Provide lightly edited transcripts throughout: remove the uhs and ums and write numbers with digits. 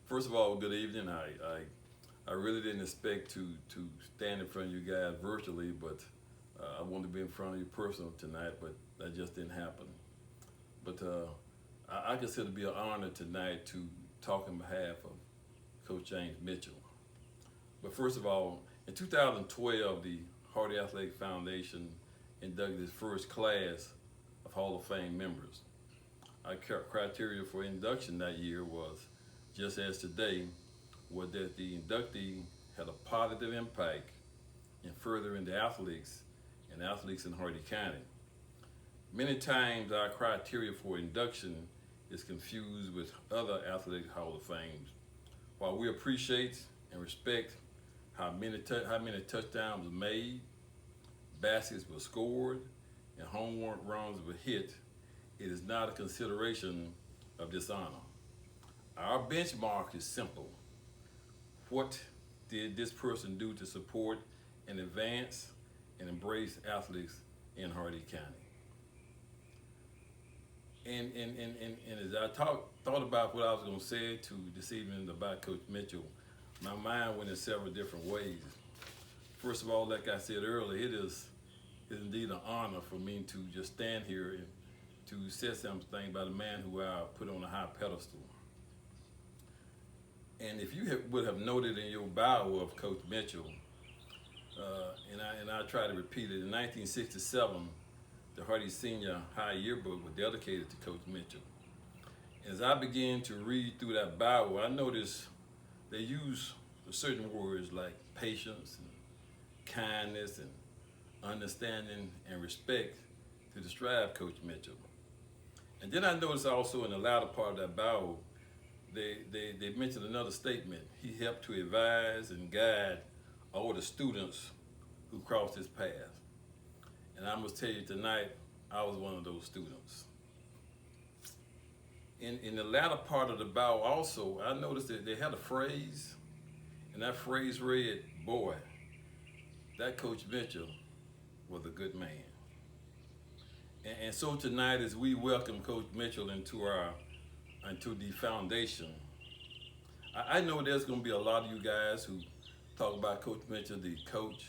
First of all, good evening. I really didn't expect to stand in front of you guys virtually, but I wanted to be in front of you personally tonight, but that just didn't happen. But I consider it to be an honor tonight to talk on behalf of Coach James Mitchell. But first of all, in 2012, the Hardee Athletic Foundation inducted its first class of Hall of Fame members. Our criteria for induction that year was, just as today, was that the inductee had a positive impact in furthering the athletes in Hardee County. Many times our criteria for induction is confused with other athletic Hall of Fames. While we appreciate and respect how many touchdowns were made, baskets were scored, and home runs were hit, it is not a consideration of this honor. Our benchmark is simple. What did this person do to support and advance and embrace athletes in Hardee County? And as I thought about what I was going to say to this evening about Coach Mitchell, my mind went in several different ways. First of all, like I said earlier, it is indeed an honor for me to just stand here and to say something about a man who I put on a high pedestal. And if you would have noted in your bio of Coach Mitchell, and I try to repeat it, in 1967, the Hardee Senior High Yearbook was dedicated to Coach Mitchell. As I began to read through that bio, I noticed they use certain words like patience and kindness and understanding and respect to describe Coach Mitchell. And then I noticed also in the latter part of that bio, they mentioned another statement. He helped to advise and guide all the students who crossed his path. And I must tell you tonight, I was one of those students. In the latter part of the bow also, I noticed that they had a phrase, and that phrase read, "Boy, that Coach Mitchell was a good man." And so tonight, as we welcome Coach Mitchell into the foundation, I know there's going to be a lot of you guys who talk about Coach Mitchell, the coach,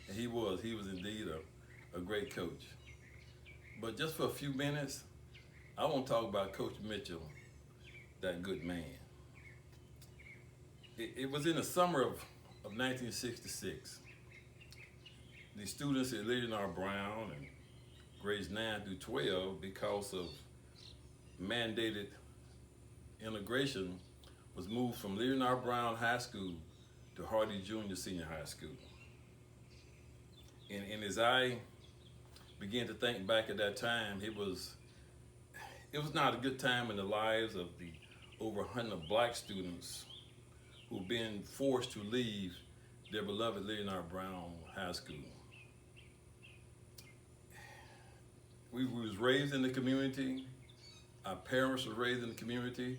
and he was indeed a great coach. But just for a few minutes, I want to talk about Coach Mitchell, that good man. It was in the summer of 1966. The students at Leonard R. Brown and grades 9 through 12, because of mandated integration, was moved from Leonard R. Brown High School to Hardee Junior Senior High School. And as I began to think back at that time, it was not a good time in the lives of the over 100 black students who've been forced to leave their beloved Leonard R. Brown High School. We was raised in the community. Our parents were raised in the community.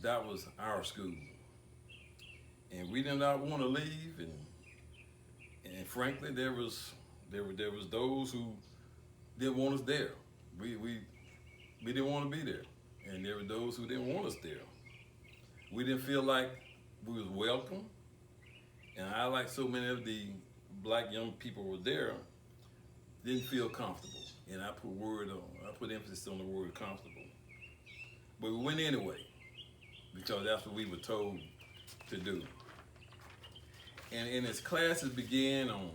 That was our school. And we did not want to leave. And frankly, there was those who didn't want us there. We didn't want to be there. And there were those who didn't want us there. We didn't feel like we was welcome. And I, like so many of the black young people were there, didn't feel comfortable. And I put emphasis on the word comfortable. But we went anyway, because that's what we were told to do. And as classes began on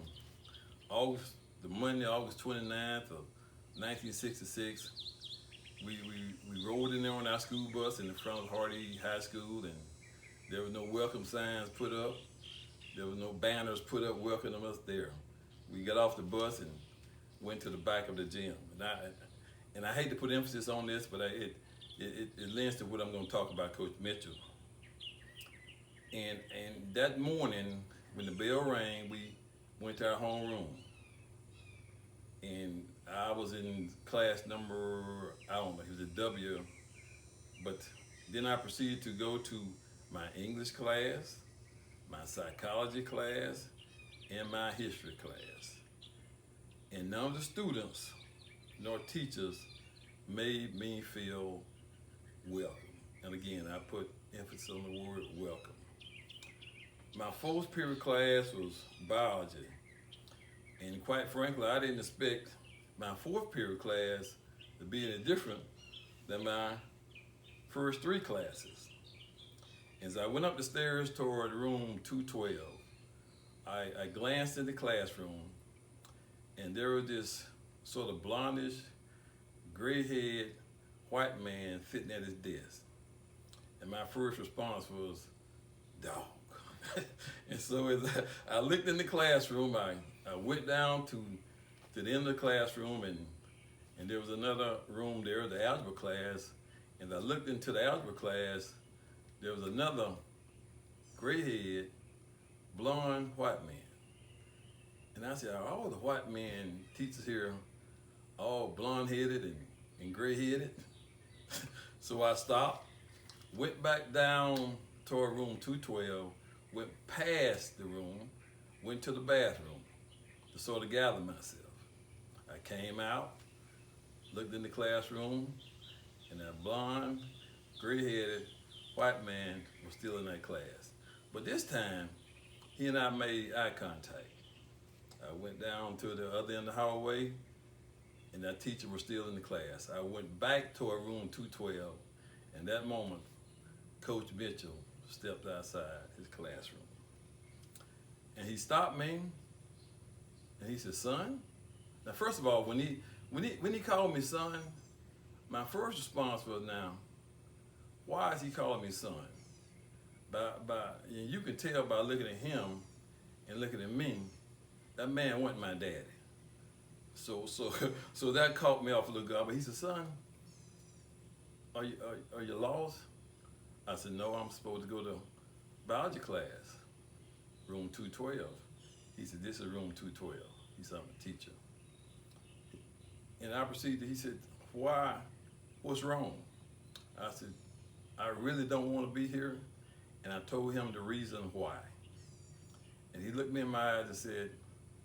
Monday, August 29th of 1966, we rolled in there on our school bus in the front of Hardee High School, and there were no welcome signs put up. There were no banners put up welcoming us there. We got off the bus and went to the back of the gym. And I hate to put emphasis on this, but it lends to what I'm going to talk about Coach Mitchell. And that morning, when the bell rang, we went to our homeroom. And I was in class number, I don't know, it was a W, but then I proceeded to go to my English class, my psychology class, and my history class. And none of the students nor teachers made me feel welcome. And again, I put emphasis on the word welcome. My fourth period class was biology. And quite frankly, I didn't expect my fourth period class to be any different than my first three classes. As I went up the stairs toward room 212, I glanced in the classroom, and there was this sort of blondish, gray-haired white man sitting at his desk. And my first response was, dog. And so as I looked in the classroom, I went down to the end of the classroom, and there was another room there, the algebra class. And I looked into the algebra class, there was another gray-haired, blonde white man. And I said, are all the white men teachers here all blonde-headed and gray-headed? So I stopped, went back down toward room 212, went past the room, went to the bathroom to sort of gather myself. I came out, looked in the classroom, and that blonde, gray-headed white man was still in that class. But this time, he and I made eye contact. I went down to the other end of the hallway, and that teacher was still in the class. I went back toward room 212, and that moment, Coach Mitchell stepped outside his classroom. And he stopped me, and he said, son? Now, first of all, when he called me son, my first response was, now, why is he calling me son? You can tell by looking at him and looking at me, that man wasn't my daddy. So that caught me off a little bit. But he said, son, are you lost? I said, no, I'm supposed to go to biology class, room 212. He said, this is room 212. He said, I'm a teacher. And I proceeded, he said, why? What's wrong? I said, I really don't want to be here. And I told him the reason why. And he looked me in my eyes and said,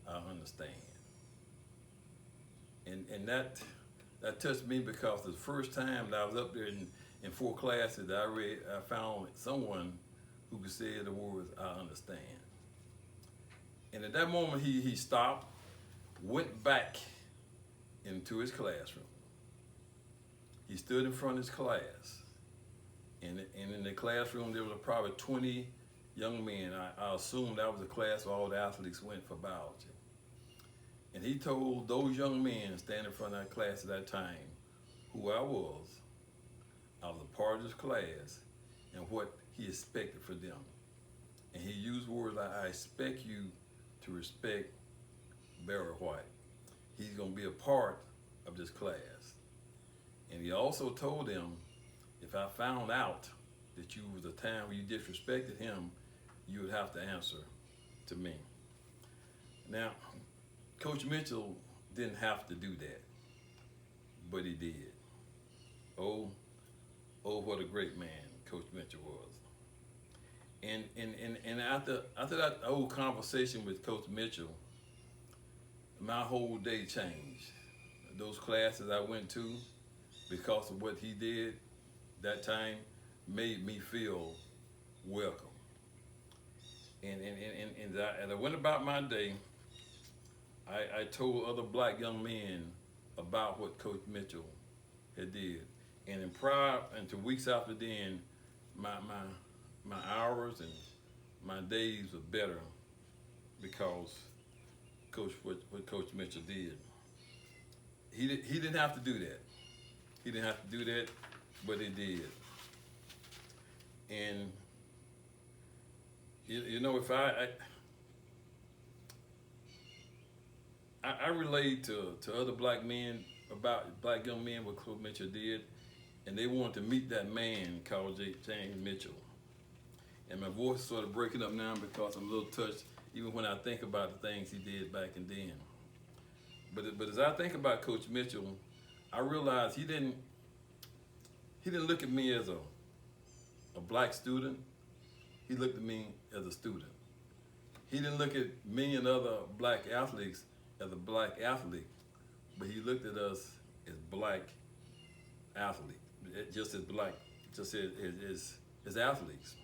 I understand. And that touched me because the first time that I was up there in 4 classes that I found someone who could say the words, I understand. And at that moment, he stopped, went back into his classroom. He stood in front of his class. And in the classroom, there was probably 20 young men. I assumed that was the class where all the athletes went for biology. And he told those young men standing in front of that class at that time who I was a part of this class and what he expected for them. And he used words like, I expect you to respect Barry White. He's going to be a part of this class. And he also told them, if I found out that you was a time where you disrespected him, you would have to answer to me. Now, Coach Mitchell didn't have to do that, but he did. Oh, what a great man Coach Mitchell was. And after that old conversation with Coach Mitchell, my whole day changed. Those classes I went to, because of what he did that time, made me feel welcome. And as I went about my day, I told other black young men about what Coach Mitchell had did. And in prior and 2 weeks after then, my hours and my days were better because what Coach Mitchell did. He didn't have to do that. He didn't have to do that, but he did. And you know, if I relate to other black men about black young men what Coach Mitchell did, and they wanted to meet that man called James Mitchell. And my voice is sort of breaking up now because I'm a little touched, even when I think about the things he did back and then. But as I think about Coach Mitchell, I realize he didn't look at me as a black student. He looked at me as a student. He didn't look at me and other black athletes as a black athlete, but he looked at us as black athletes, just as black, just as as athletes.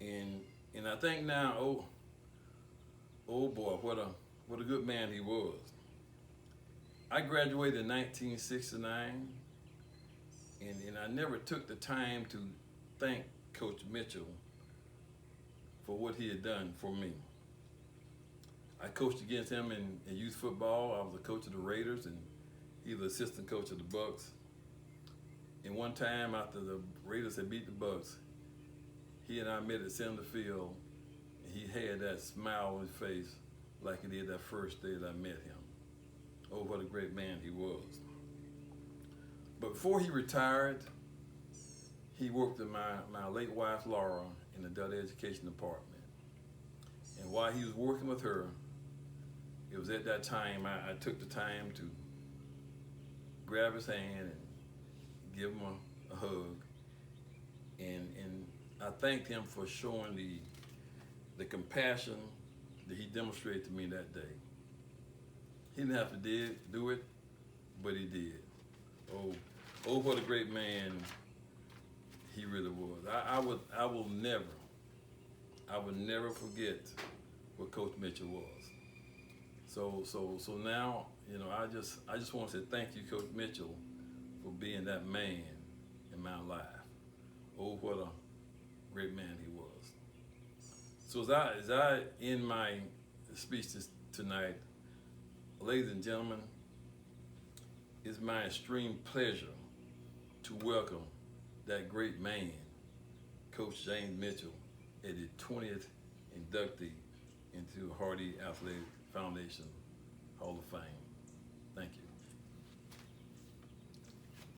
And I think now, oh boy, what a good man he was. I graduated in 1969, and I never took the time to thank Coach Mitchell for what he had done for me. I coached against him in youth football. I was a coach of the Raiders, and he was assistant coach of the Bucks. And one time after the Raiders had beat the Bucks, he and I met at center field, and he had that smile on his face like he did that first day that I met him. Oh, what a great man he was. But before he retired, he worked with my late wife, Laura, in the adult education department. And while he was working with her, it was at that time I took the time to grab his hand and give him a hug. And I thanked him for showing the compassion that he demonstrated to me that day. He didn't have to do it, but he did. Oh, what a great man he really was. I will never forget what Coach Mitchell was. So now, I just want to say thank you, Coach Mitchell, for being that man in my life. Oh, what a great man he was. So as I end my speech tonight, ladies and gentlemen, it's my extreme pleasure to welcome that great man, Coach James Mitchell, at the 20th inductee into Hardee Athletic Foundation Hall of Fame. Thank you.